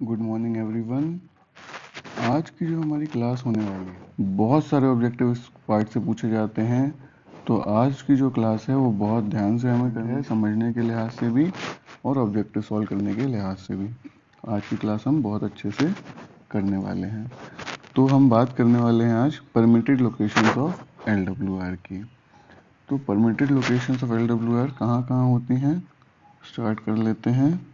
Good morning everyone. आज की जो हमारी क्लास होने वाली है, बहुत सारे ऑब्जेक्टिव इस पार्ट से पूछे जाते हैं। तो आज की जो क्लास है वो बहुत ध्यान से हमें करनी है, समझने के लिहाज से भी और ऑब्जेक्टिव सॉल्व करने के लिहाज से भी। आज की क्लास हम बहुत अच्छे से करने वाले हैं। तो हम बात करने वाले हैं आज परमिटेड लोकेशंस ऑफ LWR की। तो परमिटेड लोकेशंस ऑफ LWR कहाँ कहाँ होती हैं, स्टार्ट कर लेते हैं।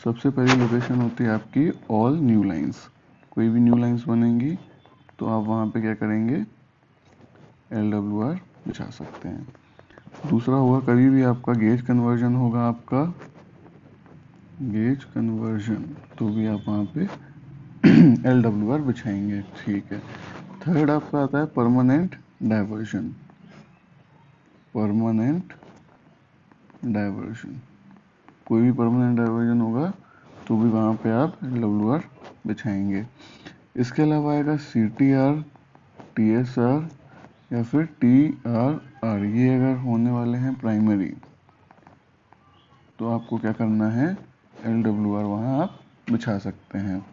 सबसे पहली लोकेशन होती है आपकी ऑल न्यू लाइंस। कोई भी न्यू लाइंस बनेंगी तो आप वहाँ पे क्या करेंगे, LWR बिछा सकते हैं। दूसरा होगा कभी भी आपका गेज कन्वर्जन होगा, आपका गेज कन्वर्जन, तो भी आप वहाँ पे LWR बिछाएंगे, ठीक है। थर्ड आपका आता है परमानेंट डाइवर्जन। परमानेंट डाइवर्जन, कोई भी परमानेंट डाइवर्जन होगा तो भी वहाँ पे आप LWR बिछाएंगे। इसके अलावा आएगा CTR, TSR या फिर TRR। ये अगर होने वाले हैं प्राइमरी तो आपको क्या करना है, LWR वहाँ आप बिछा सकते हैं।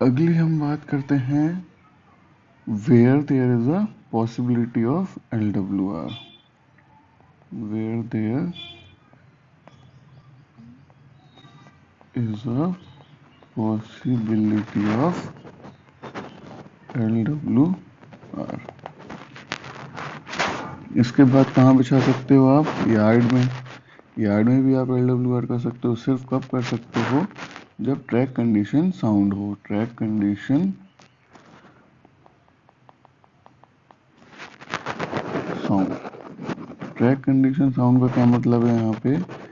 अगली हम बात करते हैं where there is a possibility of LWR। Where there is a possibility of LWR। इसके बाद कहाँ बिछा सकते हो आप, यार्ड में। यार्ड में भी आप LWR कर सकते हो। सिर्फ कब कर सकते हो, जब ट्रैक कंडीशन साउंड हो। Track condition sound, track condition sound का क्या मतलब है यहाँ पे,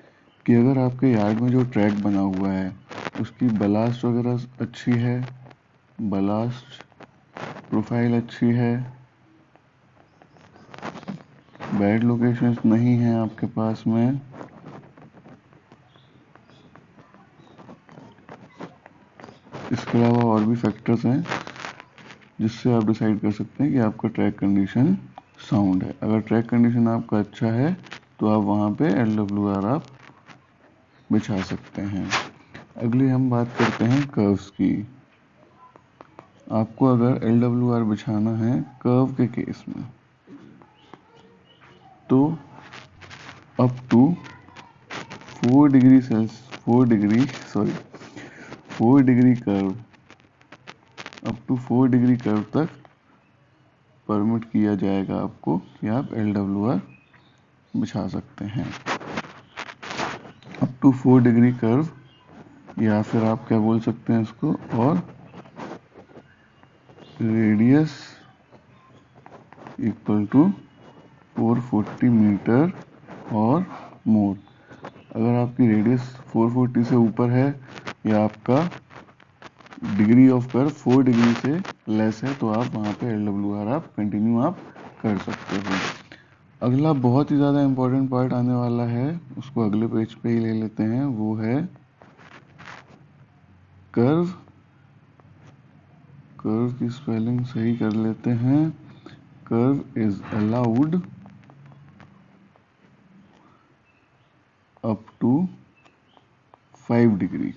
कि अगर आपके यार्ड में जो ट्रैक बना हुआ है उसकी बलास्ट वगैरह अच्छी है, बलास्ट प्रोफाइल अच्छी है, बैड लोकेशंस नहीं है आपके पास में, इसके अलावा और भी फैक्टर्स हैं जिससे आप डिसाइड कर सकते हैं कि आपका ट्रैक कंडीशन साउंड है। अगर ट्रैक कंडीशन आपका अच्छा है तो आप वहाँ पे LWR आप बिछा सकते हैं। अगली हम बात करते हैं कर्व्स की। आपको अगर LWR बिछाना है कर्व के केस में तो up to 4 degree curve, up to 4 degree curve तक परमिट किया जाएगा आपको कि आप LWR बिछा सकते हैं। अप टू 4 डिग्री कर्व, या फिर आप क्या बोल सकते हैं इसको, और रेडियस इक्वल टू 440 मीटर और मोर। अगर आपकी रेडियस 440 से ऊपर है या आपका डिग्री ऑफ कर्व 4 डिग्री से लेस है तो आप वहाँ पे LWR आप कंटिन्यू आप कर सकते हो। अगला बहुत ही ज़्यादा इम्पोर्टेंट पार्ट आने वाला है, उसको अगले पेज पे ही ले लेते हैं, वो है कर्व। कर्व की स्पेलिंग सही कर लेते हैं। Curve is allowed up to 5 degree.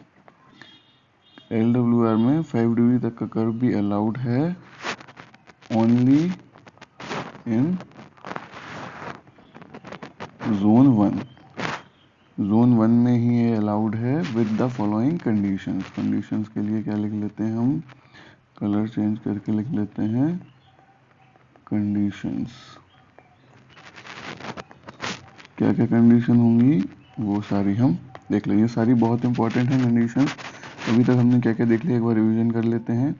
LWR में 5 डिग्री तक का कर्व भी अलाउड है, ओनली इन जोन 1। जोन 1 में ही ये अलाउड है with the following conditions. Conditions के लिए क्या लिख लेते हैं हम, कलर चेंज करके लिख लेते हैं कंडीशंस। क्या क्या कंडीशन होंगी वो सारी हम देख लेंगे। सारी बहुत इंपॉर्टेंट है कंडीशंस। अभी तक हमने क्या क्या देख लिया, एक बार रिवीजन कर लेते हैं।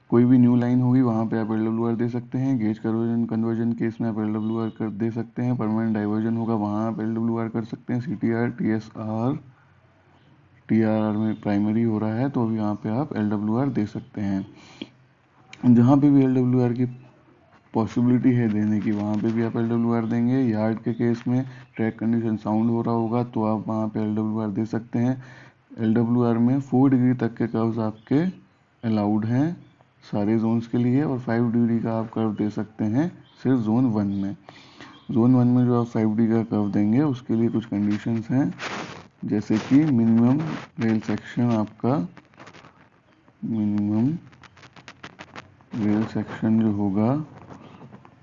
कोई भी न्यू लाइन होगी वहाँ पे आप LWR दे सकते हैं। गेज कन्वर्जन केस में आप LWR कर दे सकते हैं। परमानेंट डाइवर्जन होगा वहाँ आप LWR कर सकते हैं। CTR, TSR, TRR में प्राइमरी हो रहा है तो अभी यहाँ पे आप LWR दे सकते हैं। जहाँ पे भी LWR की पॉसिबिलिटी है देने की वहाँ पे भी आप LWR देंगे। यार्ड के केस में ट्रैक कंडीशन साउंड हो रहा होगा तो आप वहाँ पे LWR दे सकते हैं। LWR में 4 डिग्री तक के कर्व्स आपके अलाउड हैं सारे जोन्स के लिए, और 5 डिग्री का आप कर्व दे सकते हैं सिर्फ जोन 1 में। जोन 1 में जो आप 5 डिग्री का कर्व देंगे उसके लिए कुछ कंडीशंस हैं। जैसे कि मिनिमम रेल सेक्शन आपका, मिनिमम रेल सेक्शन जो होगा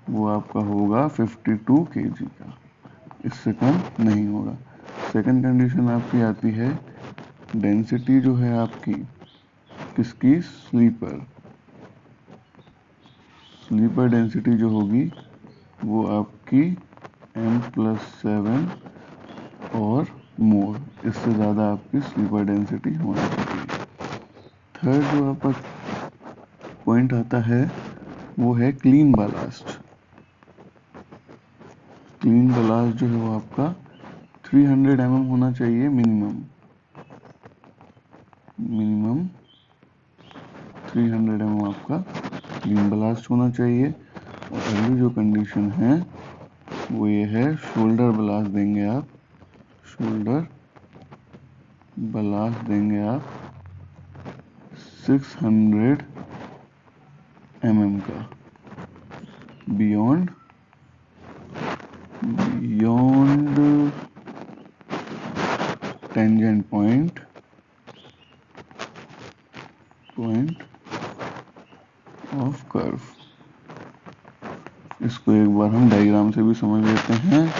वो आपका होगा 52 kg का, इससे कम नहीं होगा। सेकंड कंडीशन आपकी आती है डेंसिटी जो है आपकी किसकी, स्लीपर, स्लीपर डेंसिटी जो होगी वो आपकी m+7 और मोर, इससे ज़्यादा आपकी स्लीपर डेंसिटी होनी चाहिए। थर्ड जो आपका पॉइंट आता है वो है क्लीन बलास्ट। क्लीन बलास्ट जो है वो आपका 300 mm होना चाहिए मिनिमम, मिनिमम 300 mm आपका क्लीन बलास्ट होना चाहिए। और अगली जो कंडीशन है वो ये है शोल्डर ब्लास्ट देंगे आप, शोल्डर ब्लास्ट देंगे आप 600 mm का, beyond tangent point of curve. इसको एक बार हम डायग्राम से भी समझ लेते हैं।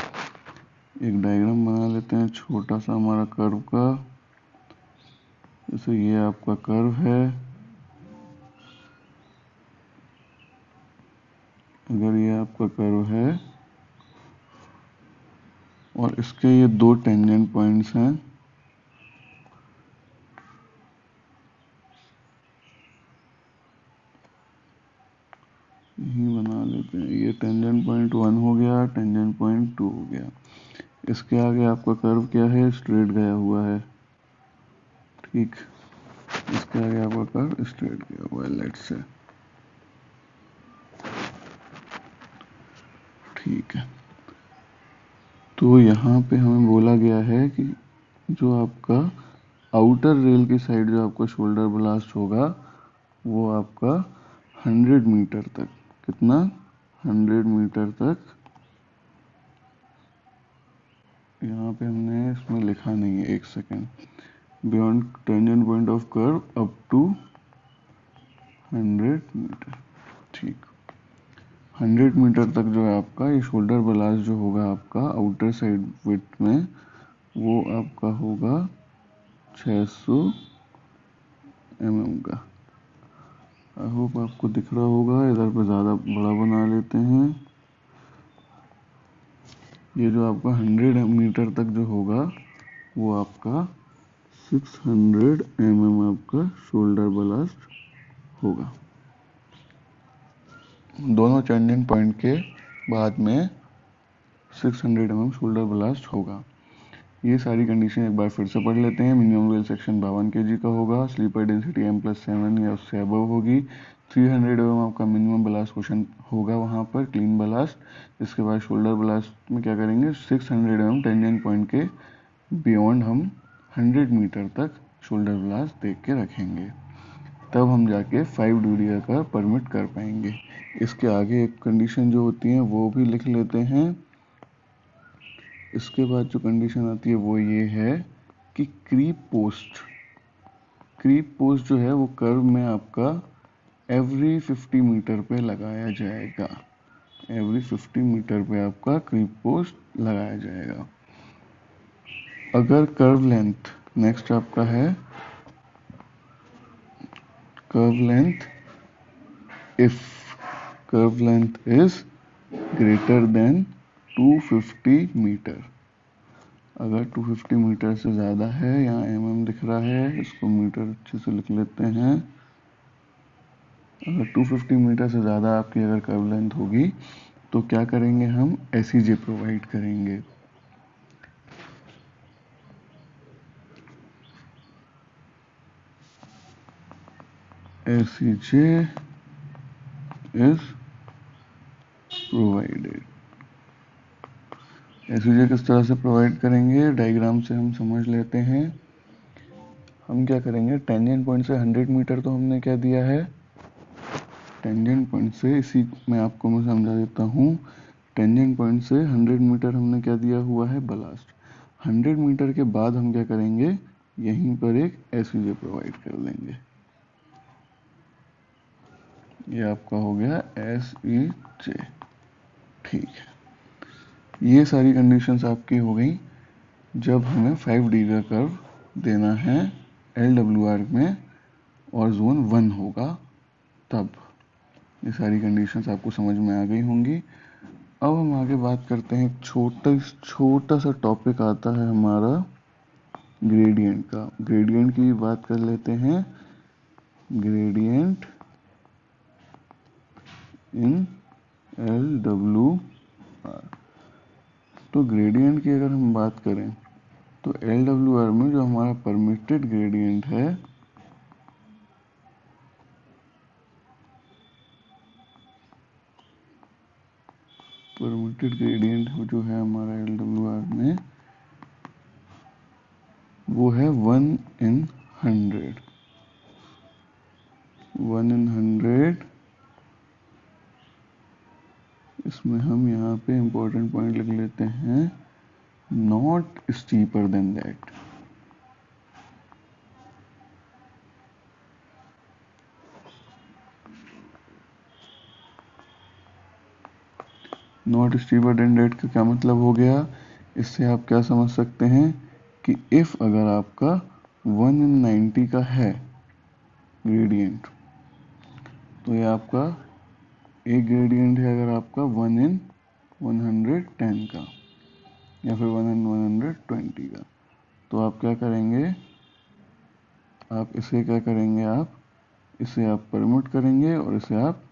एक डायग्राम बना लेते हैं छोटा सा हमारा कर्व का। जैसे ये आपका कर्व है, अगर ये आपका कर्व है और इसके ये दो टेंजेंट पॉइंट्स हैं, यही बना लेते हैं। ये टेंजेंट पॉइंट 1 हो गया, टेंजेंट पॉइंट 2 हो गया। इसके आगे आपका कर्व क्या है, स्ट्रेट गया हुआ है, ठीक। इसके आगे आपका कर्व स्ट्रेट गया हुआ है, लेट्स से, ठीक है। तो यहाँ पे हमें बोला गया है कि जो आपका आउटर रेल की साइड जो आपका शोल्डर ब्लास्ट होगा वो आपका 100 मीटर तक, कितना, 100 मीटर तक, यहाँ पे हमने इसमें लिखा नहीं है, एक second, beyond tangent point of curve up to 100 metre, ठीक। 100 मीटर तक जो है आपका ये शोल्डर ब्लास्ट जो होगा आपका आउटर साइड विड्थ में, वो आपका होगा 600 mm का। आई होप आपको दिख रहा होगा। इधर पे ज़्यादा बड़ा बना लेते हैं। ये जो आपका 100 मीटर तक जो होगा वो आपका 600 mm आपका शोल्डर ब्लास्ट होगा। दोनों टेंजेंट पॉइंट के बाद में 600 mm शोल्डर ब्लास्ट होगा। ये सारी कंडीशन एक बार फिर से पढ़ लेते हैं। मिनिमम रेल सेक्शन 52 kg का होगा, स्लीपर डेंसिटी m+7 या उससे अबव होगी, 300 mm आपका मिनिमम ब्लास्ट क्वेश्चन होगा वहाँ पर, क्लीन ब्लास्ट। इसके बाद शोल्डर ब्लास्ट में क्या करेंगे, 600 mm टेंजेंट पॉइंट के बियॉन्ड हम 100 मीटर तक शोल्डर ब्लास्ट देख के रखेंगे, तब हम जाके 5 ड्यूरिया का परमिट कर पाएंगे। इसके आगे एक कंडीशन जो होती है वो भी लिख लेते हैं। इसके बाद जो कंडीशन आती है वो ये है कि क्रीप पोस्ट, क्रीप पोस्ट जो है वो कर्व में आपका एवरी 50 मीटर पे लगाया जाएगा, एवरी 50 मीटर पे आपका क्रीप पोस्ट लगाया जाएगा। अगर कर्व लेंथ, नेक्स्ट आपका है curve length, if curve length is greater than 250 metre, अगर 250 मीटर से ज़्यादा है, यहाँ mm दिख रहा है, इसको मीटर अच्छे से लिख लेते हैं। अगर 250 मीटर से ज़्यादा आपकी अगर कर्व लेंथ होगी तो क्या करेंगे, हम SEJ प्रोवाइड करेंगे। SEJ is provided. SEJ किस तरह से प्रोवाइड करेंगे, डायग्राम से हम समझ लेते हैं। हम क्या करेंगे, टेंजेंट पॉइंट से 100 मीटर तो हमने क्या दिया है, टेंजेंट पॉइंट से, इसी में आपको मैं समझा देता हूँ। टेंजेंट पॉइंट से 100 मीटर हमने क्या दिया हुआ है, ब्लास्ट। 100 मीटर के बाद हम क्या करेंगे, यहीं पर एक SVJ प्रोवाइड कर देंगे। ये आपका हो गया SVJ। ठीक है, ये सारी कंडीशंस आपकी हो गई जब हमें 5D का कर्व देना है LWR में और जोन 1 होगा तब। ये सारी कंडीशंस आपको समझ में आ गई होंगी। अब हम आगे बात करते हैं, छोटा सा टॉपिक आता है हमारा ग्रेडियंट का। ग्रेडियंट की बात कर लेते हैं। ग्रेडियंट इन LWR। तो ग्रेडियंट की अगर हम बात करें तो LWR में जो हमारा परमिटेड ग्रेडियंट है जो है हमारा LWR में वो है 1 in 100। 1 in 100। इसमें हम यहाँ पे इम्पोर्टेंट पॉइंट लिख लेते हैं, not steeper than that. Not steeper than that का क्या मतलब हो गया, इससे आप क्या समझ सकते हैं कि इफ अगर आपका 1 in 90 का है ग्रेडियंट, तो ये आपका एक ग्रेडियंट है अगर आपका 1 in 110 का या फिर 1 in 120 का, तो आप क्या करेंगे, आप इसे क्या करेंगे, आप इसे आप परमिट करेंगे और इसे आप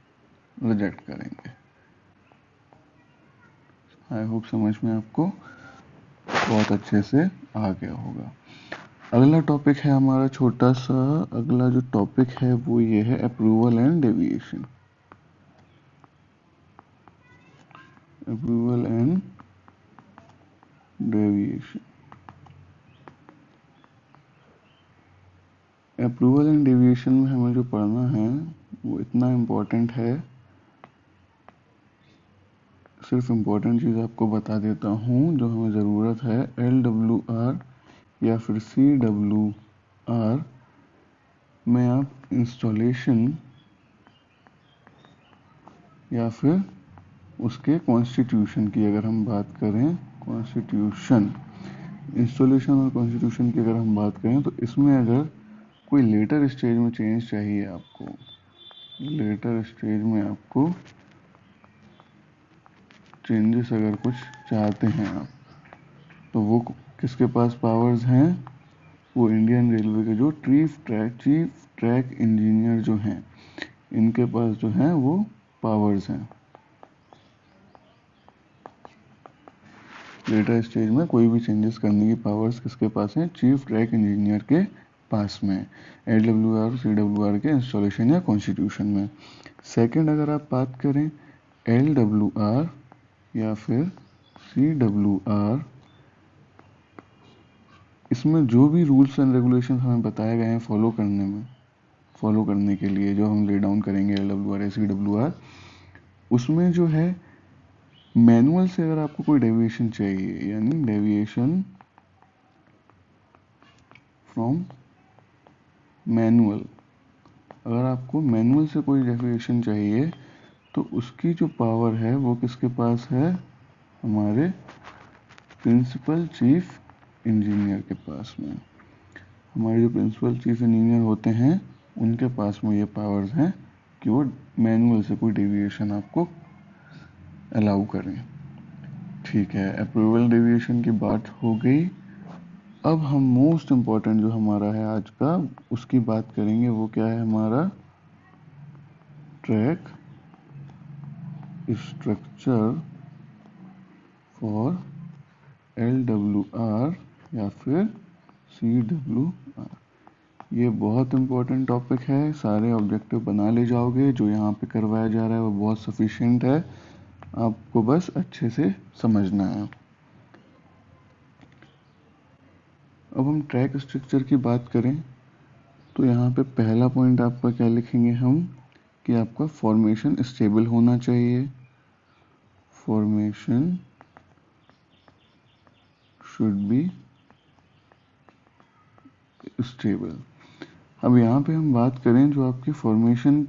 रिजेक्ट करेंगे। आई होप समझ में आपको बहुत अच्छे से आ गया होगा। अगला टॉपिक है हमारा छोटा सा, अगला जो टॉपिक है वो ये है approval and deviation. Approval and deviation. Approval and deviation में हमें जो पढ़ना है वो इतना इम्पोर्टेंट है, सिर्फ इम्पोर्टेंट चीज़ आपको बता देता हूँ जो हमें ज़रूरत है। LWR या फिर CWR में आप इंस्टॉलेशन या फिर उसके कॉन्स्टिट्यूशन की अगर हम बात करें, कॉन्स्टिट्यूशन, इंस्टॉलेशन और कॉन्स्टिट्यूशन की अगर हम बात करें, तो इसमें अगर कोई लेटर स्टेज में चेंज चाहिए आपको, लेटर स्टेज में आपको चेंजेस अगर कुछ चाहते हैं आप, तो वो किसके पास पावर्स हैं, वो इंडियन रेलवे के जो चीफ ट्रैक इंजीनियर जो हैं, इनके पास जो हैं वो पावर्स हैं। लेटर स्टेज में कोई भी चेंजेस करने की पावर्स किसके पास हैं, चीफ ट्रैक इंजीनियर के पास में, LWR CWR के इंस्टॉलेशन या कॉन्स्टिट्यूशन में। सेकंड अगर आप बात करें LWR या फिर CWR, इसमें जो भी रूल्स एंड रेगुलेशन हमें बताए गए हैं फॉलो करने के लिए, जो हम ले डाउन करेंगे LWR या CWR, उसमें जो है मैनुअल से अगर आपको कोई डेविएशन चाहिए, यानी डेविएशन फ्रॉम मैनुअल, अगर आपको मैनुअल से कोई डेविएशन चाहिए तो उसकी जो पावर है वो किसके पास है, हमारे प्रिंसिपल चीफ इंजीनियर के पास में। हमारे जो प्रिंसिपल चीफ इंजीनियर होते हैं उनके पास में ये पावर्स हैं कि वो मैनुअल से कोई डेविएशन आपको अलाउ करें। ठीक है, अप्रूवल डेविएशन की बात हो गई। अब हम मोस्ट इम्पॉर्टेंट जो हमारा है आज का, उसकी बात करेंगे। वो क्या है हमारा, ट्रैक स्ट्रक्चर फॉर LWR या फिर CWR। ये बहुत इम्पोर्टेंट टॉपिक है, सारे ऑब्जेक्टिव बना ले जाओगे, जो यहाँ पे करवाया जा रहा है वो बहुत सफिशिएंट है, आपको बस अच्छे से समझना है। अब हम ट्रैक स्ट्रक्चर की बात करें तो यहाँ पे पहला पॉइंट आपका क्या लिखेंगे हम, कि आपका फॉर्मेशन स्टेबल होना चाहिए, फॉर्मेशन शुड बी स्टेबल। अब यहाँ पे हम बात करें जो आपकी फॉर्मेशन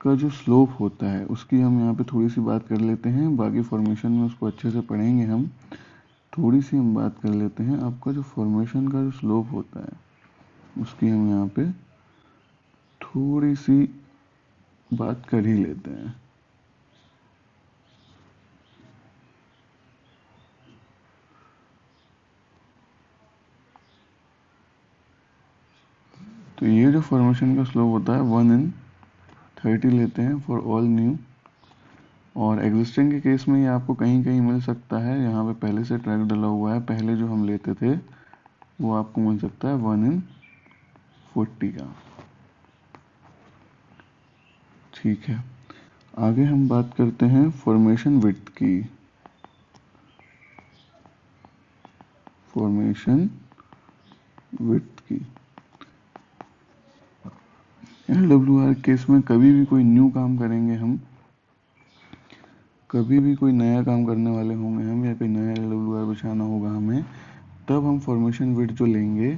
का जो स्लोप होता है उसकी हम यहाँ पे थोड़ी सी बात कर लेते हैं। बाकी फॉर्मेशन में उसको अच्छे से पढ़ेंगे हम। थोड़ी सी हम बात कर लेते हैं आपका जो फॉर्मेशन का जो स्लोप होता है उसकी हम यहाँ पे थोड़ी सी बात कर ही लेते हैं। तो ये जो फॉर्मेशन का स्लोप होता है 1/30 लेते हैं फॉर ऑल न्यू, और एग्जिस्टिंग के केस में ये आपको कहीं कहीं मिल सकता है। यहाँ पे पहले से ट्रैक डला हुआ है, पहले जो हम लेते थे वो आपको मिल सकता है 1/40 का। ठीक है, आगे हम बात करते हैं फॉर्मेशन विड्थ की। फॉर्मेशन विड्थ की LWR केस में कभी भी कोई न्यू काम करेंगे हम, कभी भी कोई नया काम करने वाले होंगे हम या कोई नया LWR बिछाना होगा हमें, तब हम फॉर्मेशन विड्थ जो लेंगे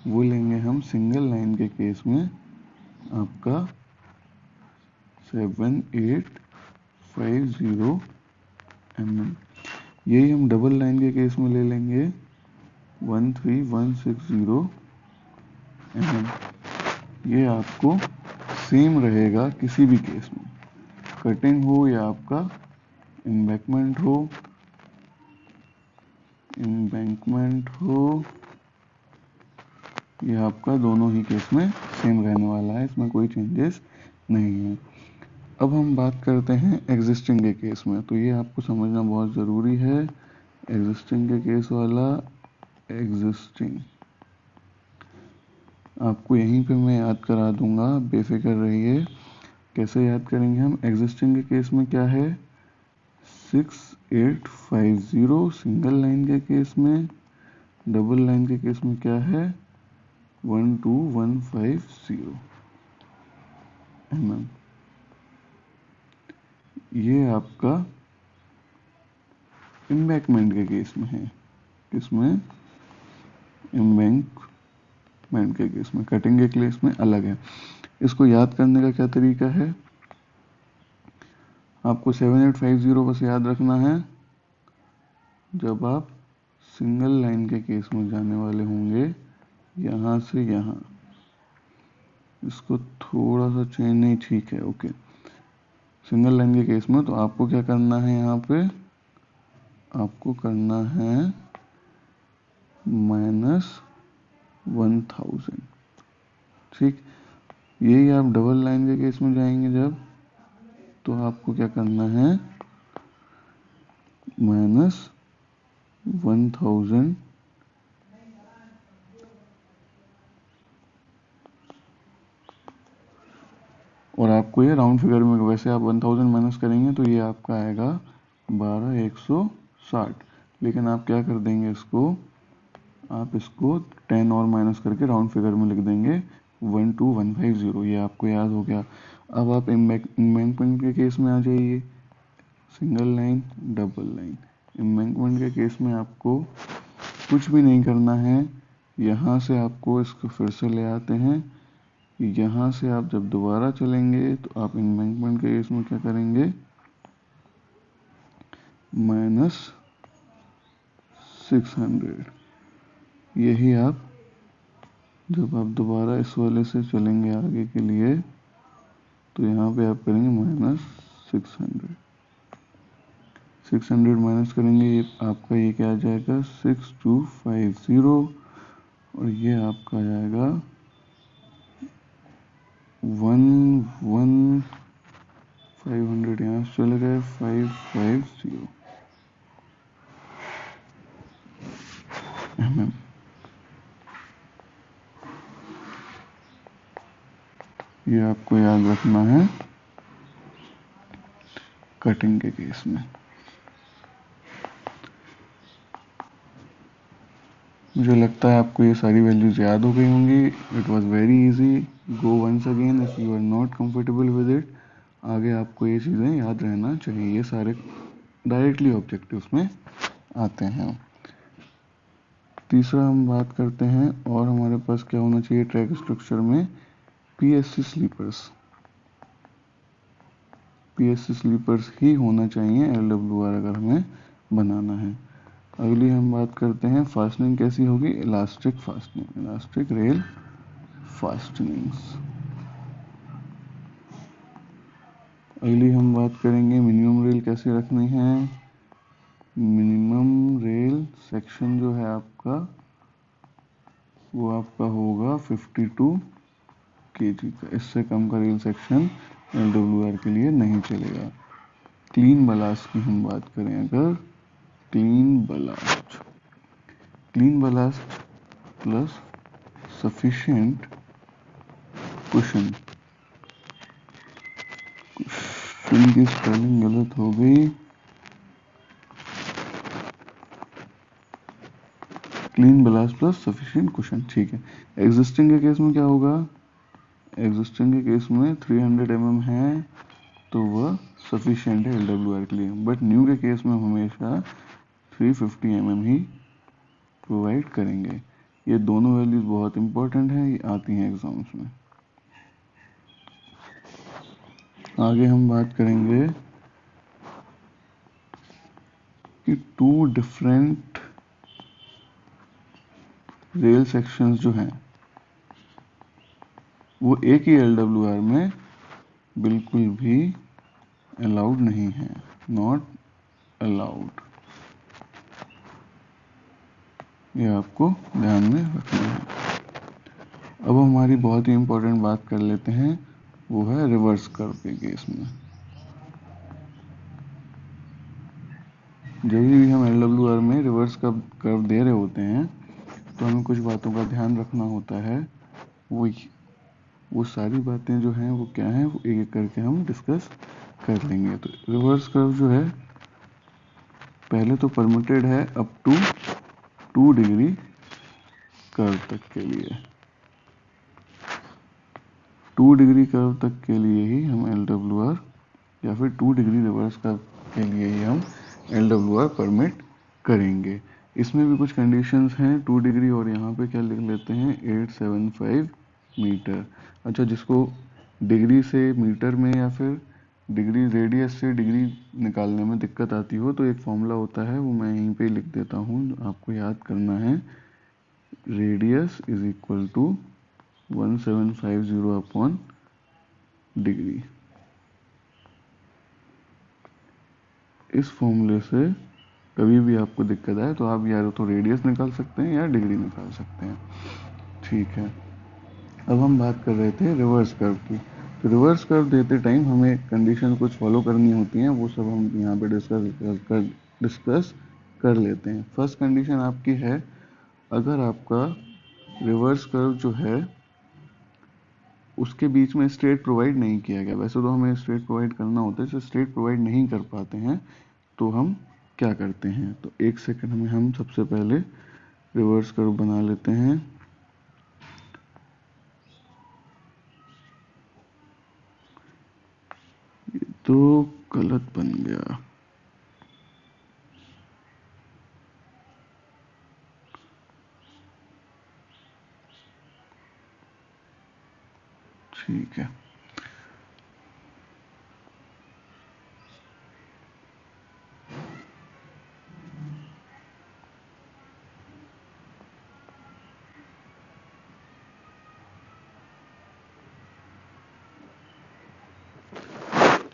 वो लेंगे हम सिंगल लाइन के केस में आपका 7850 mm। यही हम डबल लाइन के केस में ले लेंगे 13160 mm। ये आपको सेम रहेगा किसी भी केस में, कटिंग हो या आपका एम्बैंकमेंट हो, ये आपका दोनों ही केस में सेम रहने वाला है, इसमें कोई चेंजेस नहीं है। अब हम बात करते हैं एग्जिस्टिंग के केस में, तो ये आपको समझना बहुत ज़रूरी है। एग्जिस्टिंग के केस वाला, एग्जिस्टिंग आपको यहीं पे मैं याद करा दूंगा, बेफिक्र रहिए। कैसे याद करेंगे हम? एग्जिस्टिंग के केस में क्या है 6850 सिंगल लाइन के केस में, डबल लाइन के केस में क्या है 12150 mm। ये आपका एम्बैंकमेंट के केस में है। किसमें? एम्बैंकमेंट के केस में। कटिंग के केस में अलग है। इसको याद करने का क्या तरीका है? आपको 7850 बस याद रखना है। जब आप सिंगल लाइन के केस में जाने वाले होंगे यहाँ से यहाँ, इसको थोड़ा सा चेंज, नहीं ठीक है, ओके। सिंगल लाइन के केस में तो आपको क्या करना है, यहाँ पे आपको करना है -1000। ठीक, यही आप डबल लाइन के केस में जाएंगे जब, तो आपको क्या करना है -1000। और आपको ये राउंड फिगर में, वैसे आप 1000 माइनस करेंगे तो ये आपका आएगा 12160, लेकिन आप क्या कर देंगे इसको, आप इसको 10 और माइनस करके राउंड फिगर में लिख देंगे 12150। ये आपको याद हो गया। अब आप एम्बैंकमेंट के केस में आ जाइए, single line double line. Embankment के केस में आपको कुछ भी नहीं करना है, यहाँ से आपको इसको फिर से ले आते हैं। यहाँ से आप जब दोबारा चलेंगे तो आप एम्बैंकमेंट के केस में क्या करेंगे -600। यही आप जब आप दोबारा इस वाले से चलेंगे आगे के लिए तो यहाँ पे आप करेंगे -600। 600 माइनस करेंगे, ये आपका ये क्या आ जाएगा 6250, और ये आपका आ जाएगा 500 यहाँ से चले गए 550 mm। ये आपको याद रखना है कटिंग के केस में। मुझे लगता है आपको ये सारी वैल्यूज याद हो गई होंगी। It was very easy. Go once again if you are not comfortable with it. आगे आपको ये चीज़ें याद रहना चाहिए, ये सारे डायरेक्टली ऑब्जेक्टिव्स में आते हैं। तीसरा हम बात करते हैं और हमारे पास क्या होना चाहिए ट्रैक स्ट्रक्चर में, पीएससी स्लीपर्स। पीएससी स्लीपर्स ही होना चाहिए एलडब्ल्यूआर अगर हमें बनाना है। अगली हम बात करते हैं फास्टनिंग कैसी होगी, elastic fastening, elastic rail fastenings. अगली हम बात करेंगे मिनिमम रेल कैसे रखनी है। मिनिमम रेल सेक्शन जो है आपका वो आपका होगा 52 kg का, इससे कम का रेल सेक्शन एलडब्ल्यूआर के लिए नहीं चलेगा। क्लीन बलास्ट की हम बात करें अगर, clean blast plus sufficient cushion, cushion की स्पेलिंग गलत हो गई, clean blast plus sufficient cushion, ठीक है। एग्जिस्टिंग के केस में क्या होगा, एग्जिस्टिंग के केस में 300 mm है तो वह सफिशिएंट है एलडब्ल्यूआर के लिए, बट न्यू के केस में हमेशा 350 mm ही प्रोवाइड करेंगे। ये दोनों वैल्यूज बहुत इंपॉर्टेंट हैं, ये आती हैं एग्जाम्स में। आगे हम बात करेंगे कि 2 डिफरेंट रेल सेक्शंस जो हैं वो एक ही एलडब्ल्यूआर में बिल्कुल भी अलाउड नहीं है, नॉट अलाउड। ये आपको ध्यान में रखना है। अब हमारी बहुत ही इंपॉर्टेंट बात कर लेते हैं, वो है रिवर्स कर्व के केस में। जब भी हम एलडब्ल्यूआर में रिवर्स कर्व दे रहे होते हैं तो हमें कुछ बातों का ध्यान रखना होता है। वो सारी बातें जो हैं वो क्या हैं, वो एक एक करके हम डिस्कस कर लेंगे। तो रिवर्स कर्व जो है पहले तो परमिटेड है अप टू 2 डिग्री कर्व तक के लिए, 2 डिग्री कर्व तक के लिए ही हम एलडब्ल्यूआर या फिर 2 डिग्री रिवर्स कर्व के लिए ही हम एलडब्ल्यूआर परमिट करेंगे। इसमें भी कुछ कंडीशंस हैं 2 डिग्री, और यहाँ पे क्या लिख लेते हैं 875 मीटर। अच्छा, जिसको डिग्री से मीटर में या फिर डिग्री रेडियस से डिग्री निकालने में दिक्कत आती हो तो एक फॉर्मूला होता है, वो मैं यहीं पे लिख देता हूँ, आपको याद करना है। Radius is equal to 1750 upon degree. इस फॉर्मूले से कभी भी आपको दिक्कत आए तो आप या तो रेडियस निकाल सकते हैं या डिग्री निकाल सकते हैं, ठीक है। अब हम बात कर रहे थे रिवर्स कर्व की। तो रिवर्स कर्व देते टाइम हमें कंडीशन कुछ फॉलो करनी होती हैं, वो सब हम यहाँ पे डिस्कस कर लेते हैं। फर्स्ट कंडीशन आपकी है, अगर आपका रिवर्स कर्व जो है उसके बीच में स्ट्रेट प्रोवाइड नहीं किया गया, वैसे तो हमें स्ट्रेट प्रोवाइड करना होता है, जैसे स्ट्रेट प्रोवाइड नहीं कर पाते हैं तो हम क्या करते हैं। तो एक सेकंड में हम सबसे पहले रिवर्स कर्व बना लेते हैं। ये तो गलत बन गया, ठीक है।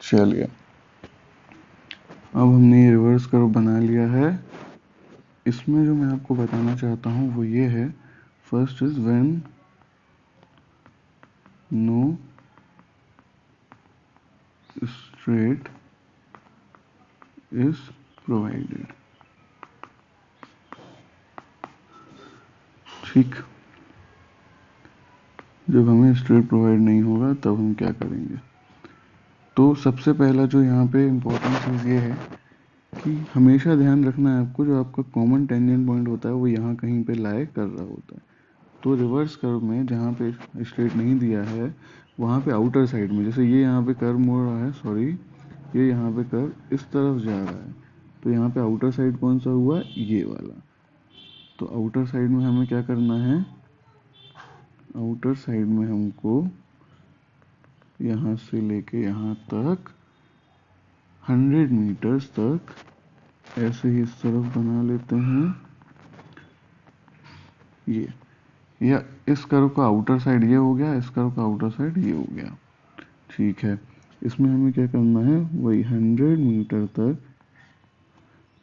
चलिए, अब हमने रिवर्स कर्व बना लिया है। इसमें जो मैं आपको बताना चाहता हूँ वो ये है, first is when no straight is provided, ठीक। जब हमें स्ट्रेट प्रोवाइड नहीं होगा तब हम क्या करेंगे। तो सबसे पहला जो यहाँ पे इम्पोर्टेंट चीज़ ये है कि हमेशा ध्यान रखना है आपको, जो आपका कॉमन टेंजेंट पॉइंट होता है वो यहाँ कहीं पे लाई कर रहा होता है। तो रिवर्स कर्व में जहाँ पे स्ट्रेट नहीं दिया है वहाँ पे आउटर साइड में, जैसे ये यहाँ पे कर्व मोड़ रहा है, सॉरी ये यहाँ पे कर्व इस तरफ जा रहा है, तो यहाँ पे आउटर साइड कौन सा हुआ, ये वाला। तो आउटर साइड में हमें क्या करना है, आउटर साइड में हमको यहाँ से लेके यहाँ तक 100 मीटर्स तक ऐसे ही इस तरफ बना लेते हैं। ये या इस कर्व का आउटर साइड ये हो गया, इस कर्व का आउटर साइड ये हो गया। ठीक है, इसमें हमें क्या करना है, वही 100 मीटर तक,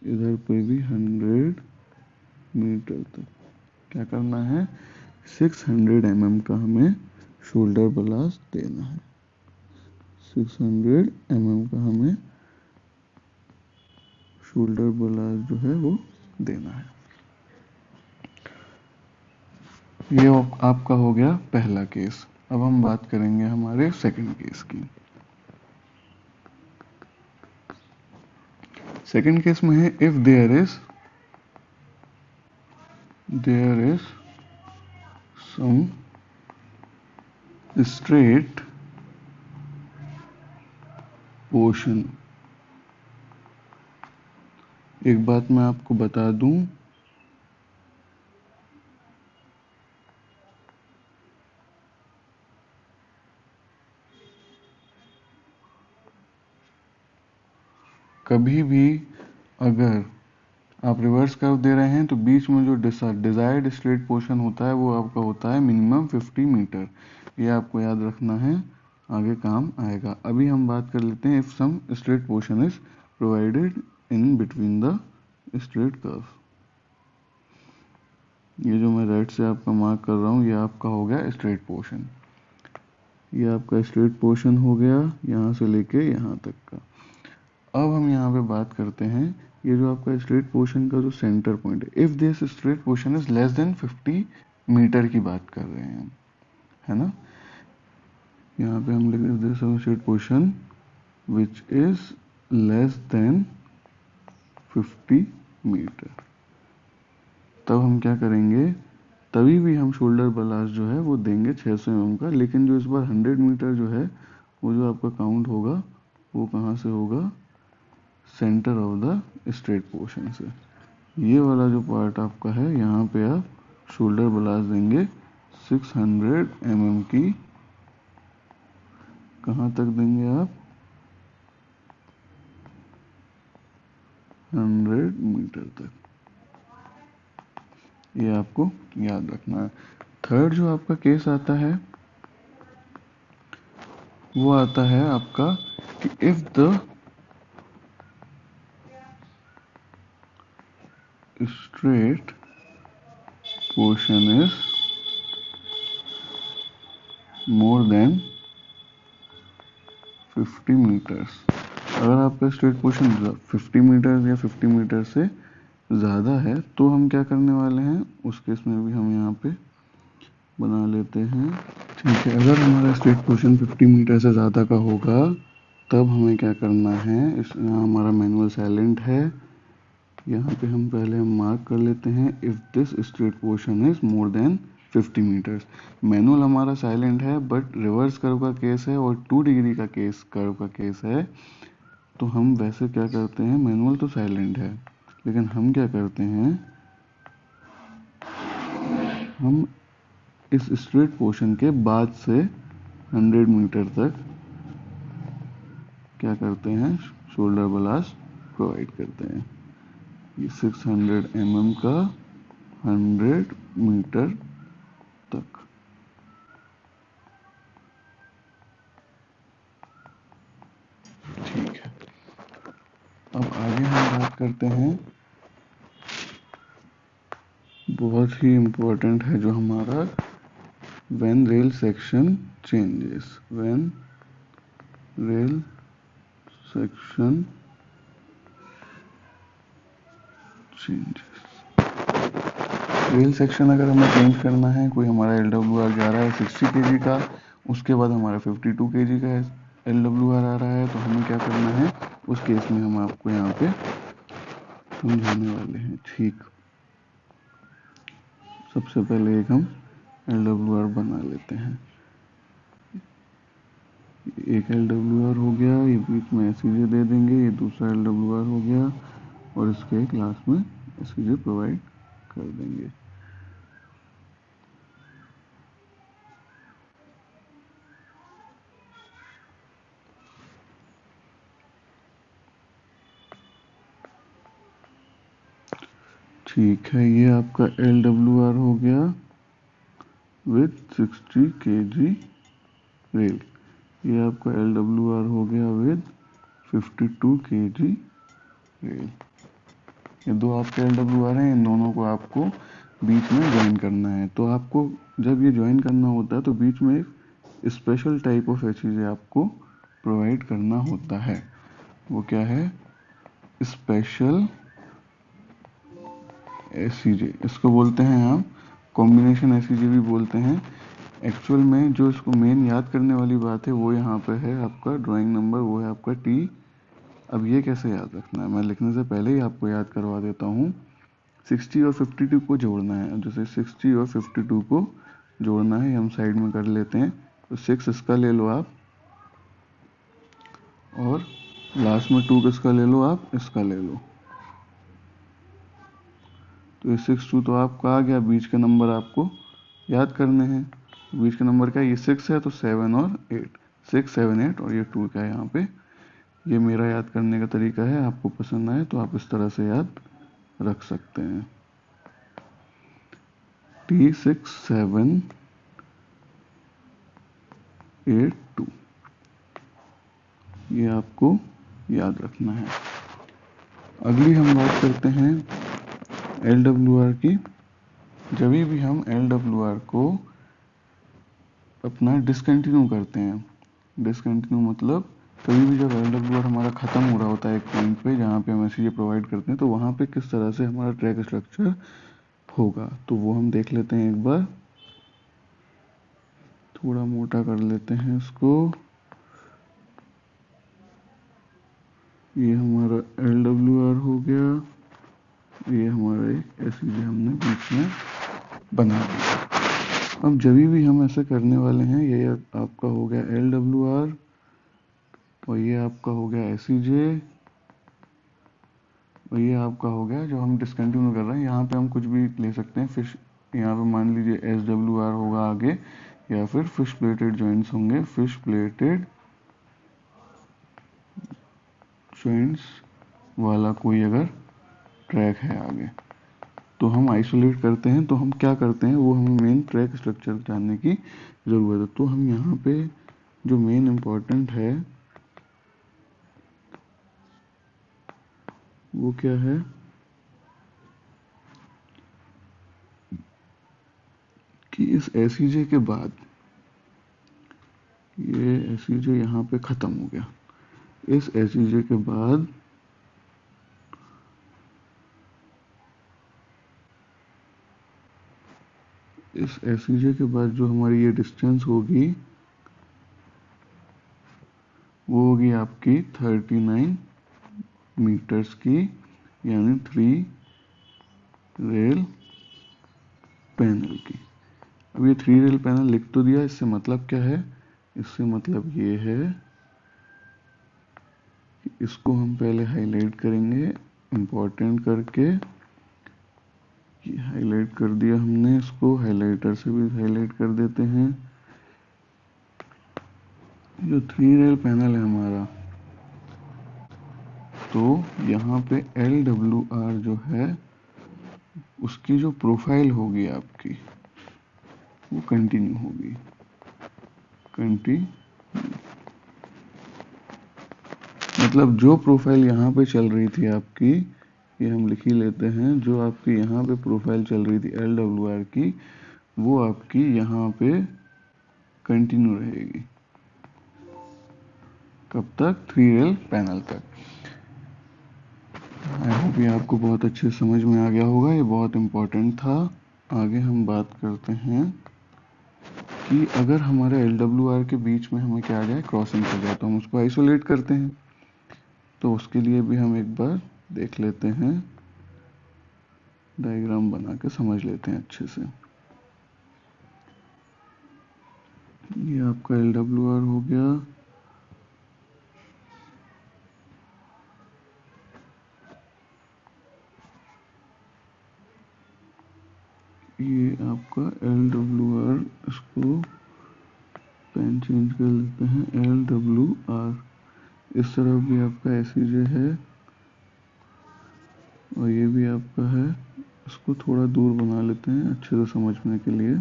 इधर पे भी 100 मीटर तक क्या करना है, 600 mm का हमें शोल्डर ब्लास्ट देना है। 600 mm का हमें शोल्डर ब्लास्ट जो है वो देना है। ये आपका हो गया पहला केस। अब हम बात करेंगे हमारे सेकंड केस की। सेकंड केस में है if there is some straight portion. एक बात मैं आपको बता दूं, कभी भी अगर आप रिवर्स कर्व दे रहे हैं तो बीच में जो डिजायर्ड स्ट्रेट पोर्शन होता है वो आपका होता है मिनिमम 50 मीटर। ये आपको याद रखना है, आगे काम आएगा। अभी हम बात कर लेते हैं if some straight portion is provided in between the straight curve. ये जो मैं रेड से आपका मार्क कर रहा हूँ ये आपका हो गया स्ट्रेट पोर्शन। ये आपका स्ट्रेट पोर्शन हो गया यहाँ से लेके यहाँ तक का। अब हम यहाँ पे बात करते हैं ये जो आपका स्ट्रेट पोर्शन का जो सेंटर पॉइंट है, if this straight portion is less than 50 metre की बात कर रहे हैं, है ना। यहाँ पे हम लिख this straight portion which is less than 50 metre. तब हम क्या करेंगे, तभी भी हम शोल्डर ब्लास्ट जो है वो देंगे 600 mm का, लेकिन जो इस बार 100 मीटर जो है वो जो आपका काउंट होगा वो कहाँ से होगा, centre of the straight portion से। ये वाला जो पार्ट आपका है यहाँ पे आप शोल्डर ब्लास्ट देंगे 600 mm की। कहाँ तक देंगे आप, 100 मीटर तक। ये आपको याद रखना है। थर्ड जो आपका केस आता है वो आता है आपका कि if the straight portion is more than 50 metres. अगर आपका स्ट्रेट पोर्शन 50 मीटर या 50 मीटर से ज़्यादा है तो हम क्या करने वाले हैं, उस केस में भी हम यहाँ पे बना लेते हैं। ठीक है, अगर हमारा स्ट्रेट पोर्शन 50 मीटर से ज़्यादा का होगा तब हमें क्या करना है, यहाँ हमारा मैनुअल साइलेंट है, यहाँ पे हम पहले मार्क कर लेते हैं if this straight portion is more than 50 metres. Manual हमारा साइलेंट है बट रिवर्स कर्व का केस है और 2 डिग्री का केस कर्व का केस है, तो हम वैसे क्या करते हैं, मैनुअल तो साइलेंट है लेकिन हम क्या करते हैं, हम इस स्ट्रेट पोर्शन के बाद से 100 मीटर तक क्या करते हैं, शोल्डर ब्लास्ट प्रोवाइड करते हैं। ये 600 mm का 100 मीटर तक। ठीक है, अब आगे हम बात करते हैं, बहुत ही इम्पोर्टेंट है जो हमारा when rail section changes, when rail section changes। Rail section अगर हमें चेंज करना है, कोई हमारा LWR जा रहा है 60 kg का, उसके बाद हमारा 52 kg का LWR आ रहा है, तो हमें क्या करना है, उस केस में हम आपको यहाँ पे समझाने वाले हैं। ठीक, सबसे पहले एक हम LWR बना लेते हैं। एक LWR हो गया, ये बीच में ऐसे दे देंगे, ये दूसरा LWR हो गया, और इसके क्लास में एसवीजे प्रोवाइड कर देंगे। ठीक है, ये आपका LWR हो गया विथ 60 kg रेल। ये आपका LWR हो गया विद 52 kg रेल। ये दो आपके LWR हैं, इन दोनों को आपको बीच में ज्वाइन करना है। तो आपको जब ये ज्वाइन करना होता है तो बीच में एक स्पेशल टाइप ऑफ एसईजे आपको प्रोवाइड करना होता है। वो क्या है? स्पेशल एसईजे, इसको बोलते हैं हम कॉम्बिनेशन एसईजे भी बोलते हैं। एक्चुअल में जो इसको मेन याद करने वाली बात है वो यहाँ पे है आपका ड्राइंग नंबर, वो है आपका T। अब ये कैसे याद रखना है, मैं लिखने से पहले ही आपको याद करवा देता हूँ। 60 और 52 को जोड़ना है। जैसे 60 और 52 को जोड़ना है, हम साइड में कर लेते हैं। तो 6 इसका ले लो आप, और लास्ट में 2 किसका ले लो आप, इसका ले लो। तो ये 6 2 तो आपका आ गया। बीच के नंबर आपको याद करने हैं। बीच का नंबर क्या है? ये 6 है तो 7 और 8, 6 7 8 और ये 2 क्या है यहाँ पे। ये मेरा याद करने का तरीका है, आपको पसंद आए तो आप इस तरह से याद रख सकते हैं। T6 7 8 2, ये आपको याद रखना है। अगली हम बात करते हैं LWR की। जब भी हम LWR को अपना डिसकंटिन्यू करते हैं, डिसकंटिन्यू मतलब कभी भी जब LWR हमारा ख़त्म हो रहा होता है एक पॉइंट पे जहाँ पे हम एसईजे प्रोवाइड करते हैं, तो वहाँ पे किस तरह से हमारा ट्रैक स्ट्रक्चर होगा तो वो हम देख लेते हैं एक बार। थोड़ा मोटा कर लेते हैं इसको। ये हमारा LWR हो गया, ये हमारा एक एसईजे हमने बीच में बना दिया। अब जब भी हम ऐसे करने वाले हैं, ये आपका हो गया LWR और ये आपका हो गया एसईजे और ये आपका हो गया जो हम डिसकंटिन्यू कर रहे हैं। यहाँ पे हम कुछ भी ले सकते हैं। फिश, यहाँ पे मान लीजिए SWR होगा आगे, या फिर फिश प्लेटेड जॉइंट्स होंगे। फिश प्लेटेड जॉइंट्स वाला कोई अगर ट्रैक है आगे, तो हम आइसोलेट करते हैं। तो हम क्या करते हैं, वो हमें मेन ट्रैक स्ट्रक्चर जानने की ज़रूरत है। तो हम यहाँ पे जो मेन इम्पोर्टेंट है वो क्या है कि इस एसईजे के बाद, ये एसईजे यहाँ पे ख़त्म हो गया। इस एसईजे के बाद इस एसईजे के बाद जो हमारी ये डिस्टेंस होगी वो होगी आपकी 39 मीटर्स की, यानी 3 रेल पैनल की। अब ये 3 रेल पैनल लिख तो दिया, इससे मतलब क्या है? इससे मतलब ये है कि इसको हम पहले हाईलाइट करेंगे इम्पोर्टेंट करके। ये हाईलाइट कर दिया हमने, इसको हाइलाइटर से भी हाईलाइट कर देते हैं। जो 3 रेल पैनल है हमारा, तो यहाँ पे LWR जो है उसकी जो प्रोफाइल होगी आपकी वो कंटिन्यू होगी। मतलब जो प्रोफाइल यहाँ पे चल रही थी आपकी, ये हम लिख ही लेते हैं, जो आपकी यहाँ पे प्रोफाइल चल रही थी LWR की, वो आपकी यहाँ पे कंटिन्यू रहेगी। कब तक? 3 रेल पैनल तक। आई होप ये आपको बहुत अच्छे समझ में आ गया होगा, ये बहुत इम्पोर्टेंट था। आगे हम बात करते हैं कि अगर हमारे LWR के बीच में हमें क्या आ जाए, क्रॉसिंग हो जाए, तो हम उसको आइसोलेट करते हैं। तो उसके लिए भी हम एक बार देख लेते हैं, डायग्राम बना के समझ लेते हैं अच्छे से। ये आपका LWR हो गया। आपका LWR, इसको पेन चेंज कर लेते हैं, LWR। इस तरफ भी आपका SEJ है और ये भी आपका है। इसको थोड़ा दूर बना लेते हैं अच्छे से समझने के लिए।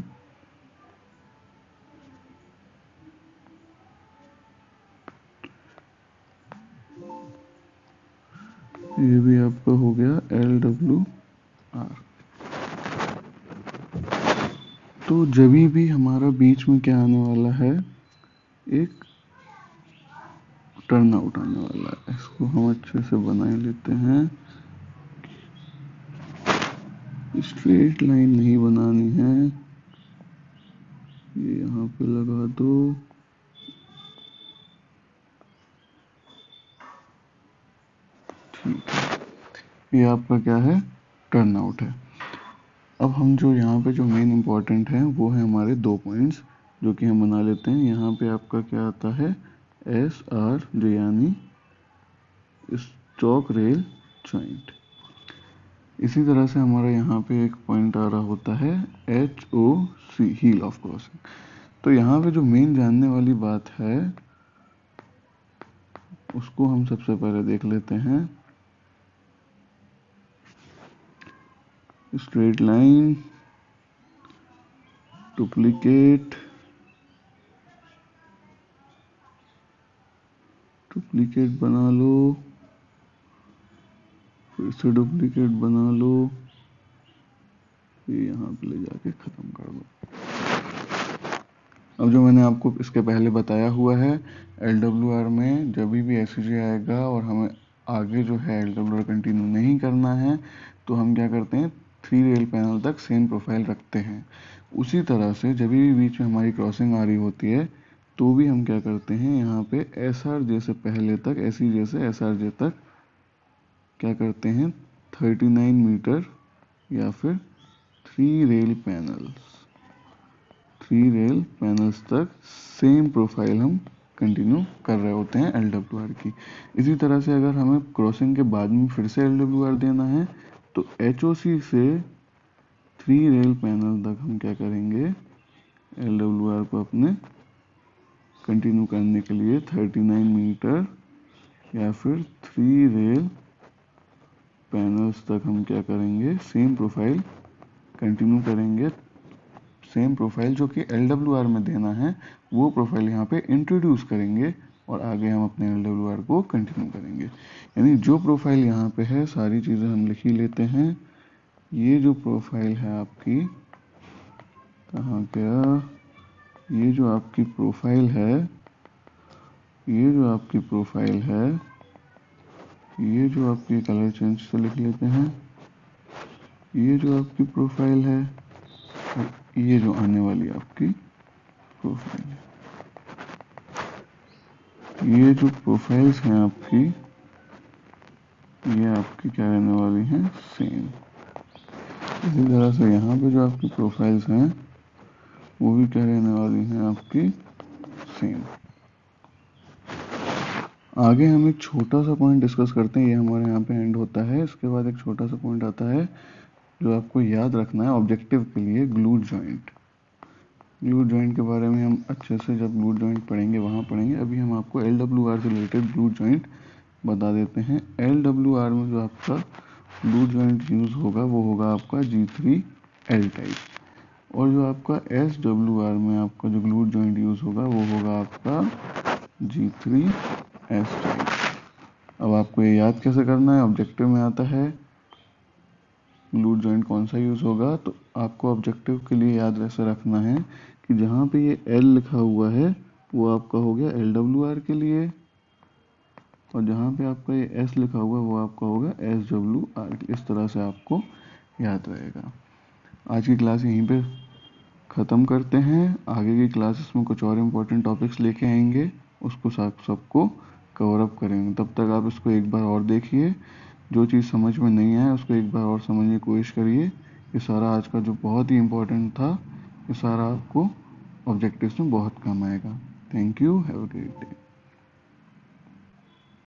ये भी आपका हो गया LWR। तो जब भी हमारा बीच में क्या आने वाला है, एक टर्न आउट आने वाला है। इसको हम अच्छे से बना लेते हैं। स्ट्रेट लाइन नहीं बनानी है, ये यहाँ पे लगा दो। ठीक है, ये आपका क्या है, टर्न आउट है। अब हम जो यहाँ पे जो मेन इम्पोर्टेंट है वो है हमारे 2 पॉइंट्स, जो कि हम बना लेते हैं। यहाँ पे आपका क्या आता है, SRJ यानी स्टॉक रेल जॉइंट। इसी तरह से हमारा यहाँ पे एक पॉइंट आ रहा होता है HOC, हील ऑफ क्रॉसिंग। तो यहाँ पे जो मेन जानने वाली बात है उसको हम सबसे पहले देख लेते हैं। स्ट्रेट लाइन, डुप्लीकेट बना लो, फिर से डुप्लीकेट बना लो, ये यहाँ पे ले जाके खत्म कर दो। अब जो मैंने आपको इसके पहले बताया हुआ है, LWR में जब भी SEJ आएगा और हमें आगे जो है LWR कंटिन्यू नहीं करना है, तो हम क्या करते हैं, 3 रेल पैनल तक सेम प्रोफाइल रखते हैं। उसी तरह से जब भी बीच में हमारी क्रॉसिंग आ रही होती है, तो भी हम क्या करते हैं, यहाँ पे SRJ से पहले तक, SEJ से SRJ तक क्या करते हैं, 39 मीटर या फिर 3 रेल पैनल्स तक सेम प्रोफाइल हम कंटिन्यू कर रहे होते हैं LWR की। इसी तरह से अगर हमें क्रॉसिंग के बाद में फिर से LWR देना है, तो HOC से 3 रेल पैनल तक हम क्या करेंगे, LWR को अपने कंटिन्यू करने के लिए 39 मीटर या फिर 3 रेल पैनल्स तक हम क्या करेंगे, सेम प्रोफाइल कंटिन्यू करेंगे। सेम प्रोफाइल जो कि LWR में देना है, वो प्रोफाइल यहाँ पे इंट्रोड्यूस करेंगे और आगे हम अपने LWR को कंटिन्यू करेंगे। यानी जो प्रोफाइल यहाँ पे है, सारी चीज़ें हम लिख ही लेते हैं। ये जो प्रोफाइल है आपकी, कहाँ गया, ये जो आपकी प्रोफाइल है, ये जो आपकी प्रोफाइल है, ये जो आपकी कलर चेंज से लिख लेते हैं, ये जो आपकी प्रोफाइल है, ये जो आने वाली आपकी प्रोफाइल है। ये जो प्रोफाइल्स हैं आपकी, ये आपकी क्या रहने वाली हैं, सेम। इसी तरह से यहाँ पे जो आपकी प्रोफाइल्स हैं वो भी क्या रहने वाली हैं, आपकी सेम। आगे हम एक छोटा सा पॉइंट डिस्कस करते हैं, ये हमारे यहाँ पे एंड होता है। इसके बाद एक छोटा सा पॉइंट आता है जो आपको याद रखना है ऑब्जेक्टिव के लिए, ग्लूट जॉइंट। ग्लूट जॉइंट के बारे में हम अच्छे से जब ग्लूट जॉइंट पढ़ेंगे वहाँ पढ़ेंगे। अभी हम आपको LWR से रिलेटेड ग्लूट जॉइंट बता देते हैं। LWR में जो आपका ग्लूट जॉइंट यूज़ होगा वो होगा आपका G3L टाइप, और जो आपका SWR में आपका जो ग्लूट जॉइंट यूज़ होगा वो होगा आपका G3S टाइप। अब आपको ये याद कैसे करना है, ऑब्जेक्टिव में आता है ग्लूट जॉइंट कौन सा यूज़ होगा, तो आपको ऑब्जेक्टिव के लिए याद ऐसे रखना है कि जहाँ पे ये L लिखा हुआ है वो आपका हो गया LWR के लिए, और जहाँ पे आपका ये S लिखा हुआ है वो आपका होगा SWR। इस तरह से आपको याद रहेगा। आज की क्लास यहीं पे ख़त्म करते हैं। आगे की क्लासेस में कुछ और इम्पोर्टेंट टॉपिक्स लेके आएंगे, उसको सबको कवर अप करेंगे। तब तक आप इसको एक बार और देखिए, जो चीज़ समझ में नहीं आया उसको एक बार और समझने की कोशिश करिए। ये सारा आज का जो बहुत ही इम्पोर्टेंट था, ये सारा आपको ऑब्जेक्टिव्स में बहुत काम आएगा। Thank you, have a great day.